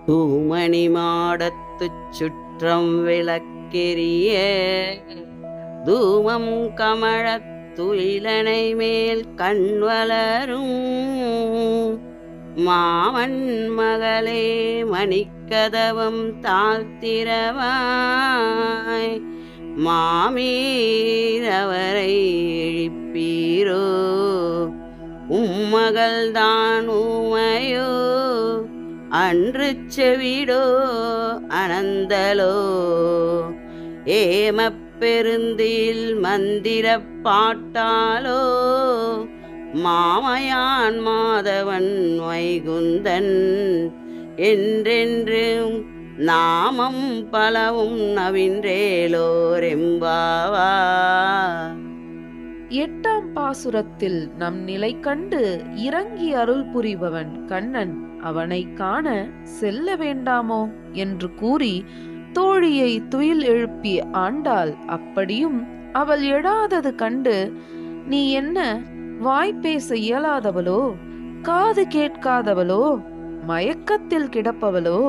தூமணி மாடத்துச் சுற்றம் விளக்கெரிய தூமம் கமழத் துயிலனை மேல் கண்வளரும் மாமன் மகளே மணிக்கதவம் தாழ்த்திரவாய் மாமீரவரை எழுப்பீரோ உம்மகள்தான் ஊமையோ அன்று செவிடோ அனந்தலோ ஏமப்பெருந்தில் மந்திரப் பாட்டாலோ மாமயான் மாதவன் வைகுந்தன் என்றென்றும் நாமம் பலவும் நவின்றேலோரெம்பாவா. எட்டாம் பாசுரத்தில் நம் நிலை கண்டு இறங்கி அருள் புரிபவன் கண்ணன் அவனை காண செல்ல வேண்டாமோ என்று கூறி தோழியை துயில் எழுப்பி ஆண்டாள். அப்படியும் அவள் எழாதது கண்டு, நீ என்ன வாய் பேச இயலாதவளோ, காது கேட்காதவளோ, மயக்கத்தில் கிடப்பவளோ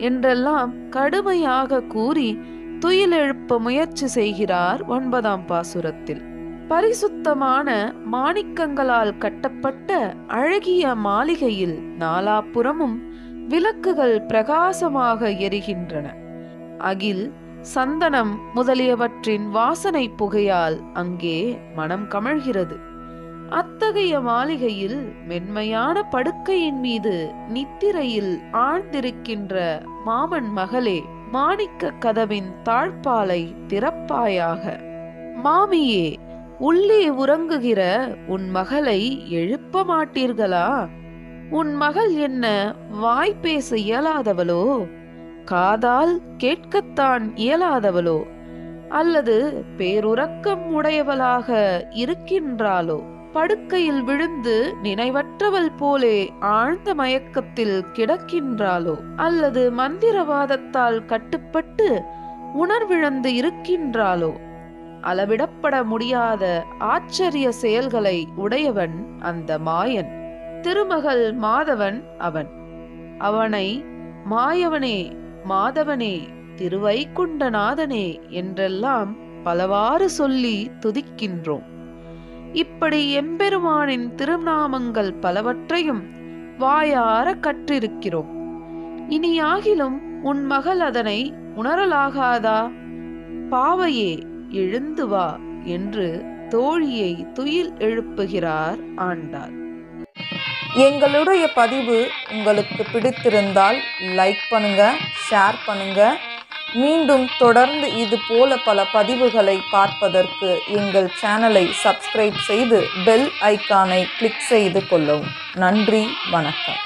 என்றெல்லாம் கடுமையாக கூறி துயில் எழுப்ப முயற்சி செய்கிறார் 9ஆம் பாசுரத்தில். பரிசுத்தமான மாணிக்கங்களால் கட்டப்பட்ட அழகிய மாளிகையில் நாலாபுறமும் விளக்குகள் பிரகாசமாக எரிகின்றன. அகில், சந்தனம் முதலியவற்றின் வாசனை புகையால் அங்கே மனம் கமழ்கிறது. அத்தகைய மாளிகையில் மென்மையான படுக்கையின் மீது நித்திரையில் ஆழ்ந்திருக்கின்ற மாமன் மகளே, மாணிக்க கதவின் தாழ்பாலை திறப்பாயாக. மாமியே, உள்ளே உறங்குகிற உன் மகளை எழுப்ப மாட்டீர்களா? உன் மகள் என்ன வாய் பேச இயலாதவளோ, காதால் கேட்கத்தான் இயலாதவளோ, அல்லது பேருறக்கம் உடையவளாக இருக்கின்றாளோ? படுக்கையில் விழுந்து நினைவற்றவள் போலே ஆழ்ந்த மயக்கத்தில் கிடக்கின்றாளோ, அல்லது மந்திரவாதத்தால் கட்டுப்பட்டு உணர்விழந்து இருக்கின்றாளோ? அளவிடப்பட முடியாத ஆச்சரிய செயல்களை உடையவன் அந்த மாயன். திருமகள் மாதவன் அவன். அவனை மாயவனே, மாதவனே, திருவைகுண்டநாதனே என்றெல்லாம் பலவாறு சொல்லி துதிக்கின்றோம். இப்படி எம்பெருமானின் திருநாமங்கள் பலவற்றையும் வாயார கற்றிருக்கிறோம். இனியாகிலும் உன் மகள் அதனை உணரலாகாதா? பாவையே, எழுந்து வா என்று தோழியை துயில் எழுப்புகிறார் ஆண்டாள். எங்களுடைய பதிவு உங்களுக்கு பிடித்திருந்தால் லைக் பண்ணுங்க, ஷேர் பண்ணுங்க. மீண்டும் தொடர்ந்து இது போல பல பதிவுகளை பார்ப்பதற்கு எங்கள் சேனலை சப்ஸ்கிரைப் செய்து பெல் ஐக்கானை கிளிக் செய்து கொள்ளவும். நன்றி, வணக்கம்.